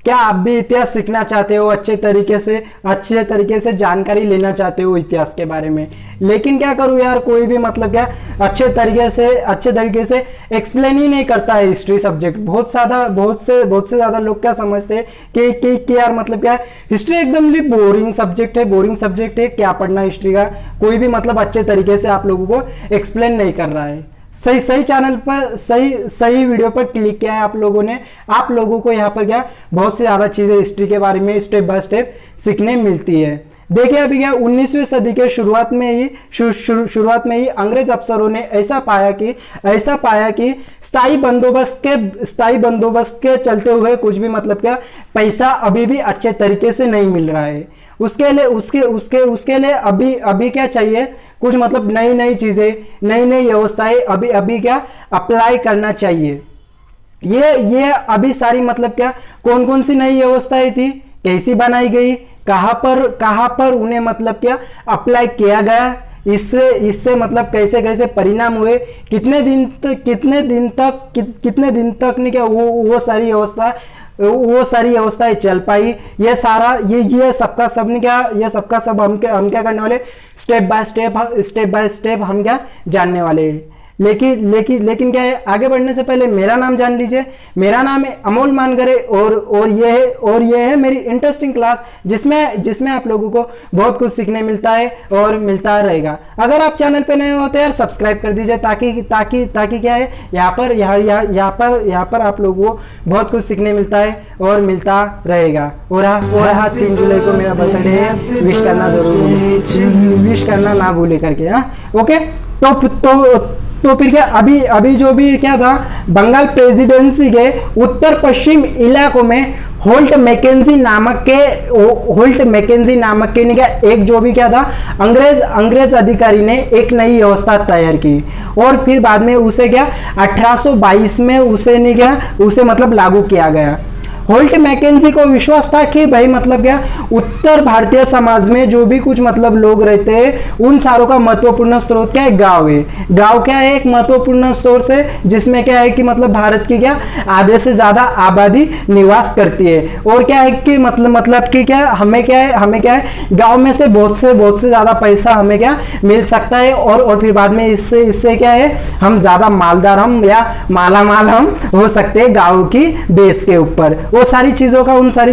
क्या आप भी इतिहास सीखना चाहते हो, अच्छे तरीके से जानकारी लेना चाहते हो इतिहास के बारे में, लेकिन क्या करूं यार, कोई भी मतलब क्या अच्छे तरीके से एक्सप्लेन ही नहीं करता है हिस्ट्री सब्जेक्ट। बहुत से ज्यादा लोग क्या समझते हैं कि यार मतलब क्या हिस्ट्री एकदम बोरिंग सब्जेक्ट है, क्या पढ़ना हिस्ट्री का, कोई भी मतलब अच्छे तरीके से आप लोगों को एक्सप्लेन नहीं कर रहा है। सही चैनल पर सही वीडियो पर क्लिक किया है आप लोगों ने। आप लोगों को यहाँ पर क्या बहुत से ज्यादा चीजें हिस्ट्री के बारे में स्टेप बाय स्टेप सीखने मिलती है। देखिए अभी क्या 19वीं सदी के शुरुआत में ही अंग्रेज अफसरों ने ऐसा पाया कि स्थायी बंदोबस्त के चलते हुए कुछ भी मतलब क्या पैसा अभी भी अच्छे तरीके से नहीं मिल रहा है। उसके लिए अभी क्या चाहिए, कुछ मतलब नई चीजें, नई व्यवस्थाएं अभी क्या अप्लाई करना चाहिए। ये अभी सारी मतलब क्या कौन कौन सी नई व्यवस्थाएं थी, कैसी बनाई गई, कहां पर उन्हें मतलब क्या अप्लाई किया गया, इससे मतलब कैसे परिणाम हुए, कितने दिन तक नहीं क्या वो सारी व्यवस्थाएं चल पाई। ये सबका सब नहीं क्या, ये सबका सब हम क्या करने वाले, स्टेप बाय स्टेप हम क्या जानने वाले हैं। लेकिन क्या है, आगे बढ़ने से पहले मेरा नाम जान लीजिए। मेरा नाम है अमोल मानगरे और ये है मेरी इंटरेस्टिंग क्लास, जिसमें आप लोगों को बहुत कुछ सीखने मिलता है और मिलता रहेगा। अगर आप चैनल पे नए हो तो यार सब्सक्राइब कर दीजिए, ताकि क्या है यहाँ पर आप लोगों को बहुत कुछ सीखने मिलता है और मिलता रहेगा। और हाँ 3 जुलाई को मेरा बर्थडे है, विश करना ना भूले करके। हाँ ओके, तो फिर क्या अभी जो भी क्या था, बंगाल प्रेसिडेंसी के उत्तर पश्चिम इलाकों में होल्ट मैकेंजी नामक के ने क्या एक जो भी क्या था अंग्रेज अधिकारी ने एक नई व्यवस्था तैयार की और फिर बाद में उसे क्या 1822 में उसे मतलब लागू किया गया। होल्ट मैकेंजी को विश्वास था कि भाई मतलब क्या उत्तर भारतीय समाज में जो भी कुछ मतलब लोग रहते हैं उन सारों का महत्वपूर्ण स्रोत क्या है, गांव है। गांव क्या है, एक महत्वपूर्ण सोर्स है जिसमें क्या है कि मतलब भारत की क्या आधे से ज्यादा आबादी निवास करती है। और क्या है कि मतलब कि क्या हमें क्या है गांव में से बहुत से ज्यादा पैसा हमें क्या मिल सकता है और फिर बाद में इससे क्या है हम ज्यादा मालदार हम या मालामाल हम हो सकते हैं गांव की बेस के ऊपर। उन सारी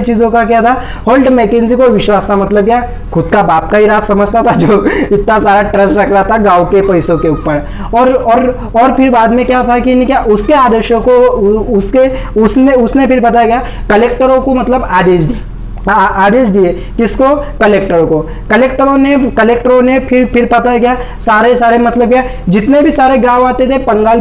चीजों का क्या था, होल्ट मैकेंजी को विश्वास था, मतलब क्या खुद का बाप का ही राज समझता था जो इतना सारा ट्रस्ट रख रहा था गांव के पैसों के ऊपर। और फिर बाद में क्या था कि क्या उसके आदेशों को उसने फिर बताया गया कलेक्टरों को मतलब आदेश दिए। किसको, कलेक्टरों को। कलेक्टरों ने फिर पता है क्या सारे मतलब क्या जितने भी सारे गांव आते थे बंगाल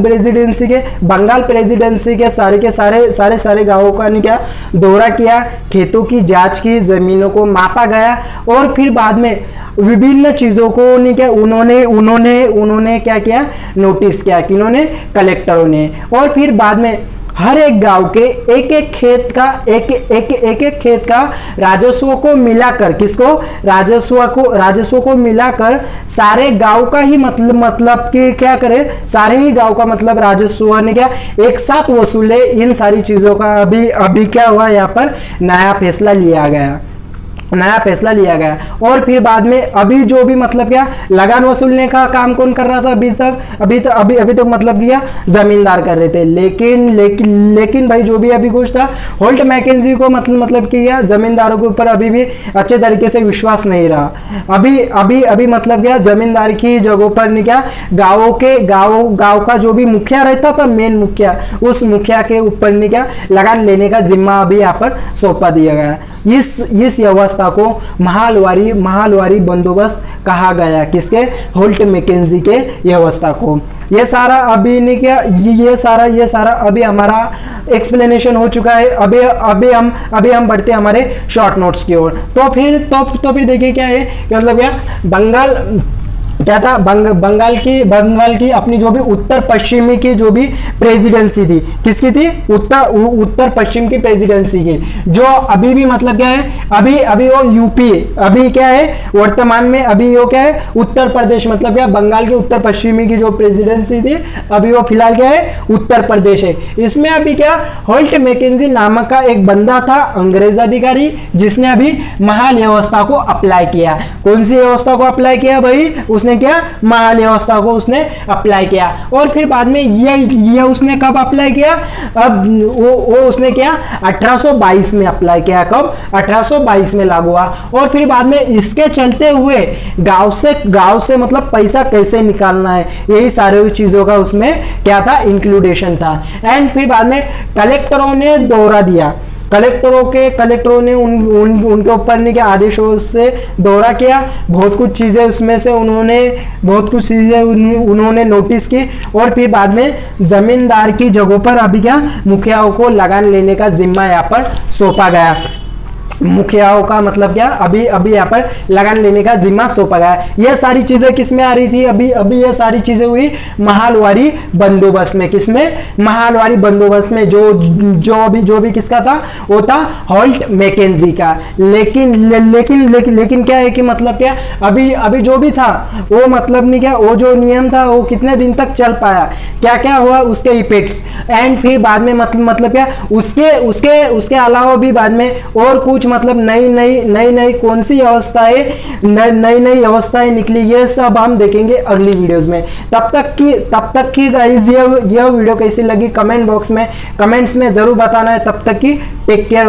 प्रेसिडेंसी के सारे गांवों का नहीं क्या दौरा किया, खेतों की जांच की, जमीनों को मापा गया और फिर बाद में विभिन्न चीजों को नहीं क्या उन्होंने क्या किया, नोटिस किया कि इन्होंने कलेक्टरों ने। और फिर बाद में हर एक गांव के एक खेत का राजस्व को मिलाकर राजस्व को मिलाकर सारे गांव का ही मतलब कि क्या करे, सारे ही गांव का मतलब राजस्व ने क्या एक साथ वसूले। इन सारी चीजों का अभी क्या हुआ, यहाँ पर नया फैसला लिया गया। और फिर बाद में अभी जो भी मतलब क्या लगान वसूलने का काम कौन कर रहा था, अभी तक मतलब क्या जमींदार कर रहे थे। लेकिन भाई जो भी अभी कुछ था, होल्ट मैकेंजी को मतलब क्या जमींदारों के ऊपर अभी भी अच्छे तरीके से विश्वास नहीं रहा। अभी मतलब क्या जमींदार की जगहों पर नहीं क्या गाँव का जो भी मुखिया रहता था, मेन मुखिया, उस मुखिया के ऊपर नहीं क्या लगान लेने का जिम्मा अभी यहाँ पर सौंपा दिया गया। इस व्यवस्था को महालवारी बंदोबस्त कहा गया। किसके, होल्ट मैकेंजी के व्यवस्था को। ये सारा अभी नहीं क्या ये सारा अभी हमारा एक्सप्लेनेशन हो चुका है। अभी हम बढ़ते हैं हमारे शॉर्ट नोट्स की ओर। तो फिर देखिए क्या है, मतलब क्या क्या था, बंगाल की अपनी जो भी उत्तर पश्चिमी की जो भी प्रेसिडेंसी थी, किसकी थी, उत्तर पश्चिम की प्रेसिडेंसी की, जो अभी भी मतलब क्या है, अभी वो यूपी, अभी क्या है वर्तमान में, अभी वो क्या है उत्तर प्रदेश, मतलब क्या बंगाल की उत्तर पश्चिमी की जो प्रेसिडेंसी थी अभी वो फिलहाल क्या है उत्तर प्रदेश है। इसमें अभी क्या होल्ट मैकेंजी नामक का एक बंदा था अंग्रेज अधिकारी, जिसने अभी महाल व्यवस्था को अप्लाई किया। कौन सी व्यवस्था को अप्लाई किया भाई, उसने क्या महाल व्यवस्था को उसने अप्लाई किया। और फिर बाद में ये उसने कब अप्लाई किया, अब वो उसने क्या 1822 में अप्लाई किया। कब, 1822 में लागू हुआ। और फिर बाद में इसके चलते हुए गांव से मतलब पैसा कैसे निकालना है, यही सारे चीजों का उसमें क्या था इंक्लूडेशन था। एंड फिर बाद में कलेक्टरों ने दौरा दिया, कलेक्टरों ने उनके ऊपर ने के आदेशों से दौरा किया, बहुत कुछ चीजें उसमें से उन्होंने नोटिस की। और फिर बाद में जमींदार की जगहों पर अभी क्या मुखियाओं को लगान लेने का जिम्मा यहाँ पर सौंपा गया। मुखियाओं का मतलब क्या, अभी यहाँ पर लगान लेने का जिम्मा सौंपा गया। ये सारी चीजें किसमें आ रही थी, अभी ये सारी चीजें हुई महालवारी बंदोबस्त में। किसमें, महालवारी बंदोबस्त में, जो भी किसका था, वो था होल्ट मैकेंजी का। लेकिन क्या है कि मतलब क्या अभी जो भी था वो मतलब नहीं क्या, वो जो नियम था वो कितने दिन तक चल पाया, क्या क्या हुआ उसके इफेक्ट्स। एंड फिर बाद में मतलब क्या उसके अलावा भी बाद में और कुछ मतलब नई कौन सी नई व्यवस्थाएं निकली, ये सब हम देखेंगे अगली वीडियोस में। तब तक की गाइस ये वीडियो कैसी लगी कमेंट्स में जरूर बताना है। तब तक की टेक केयर।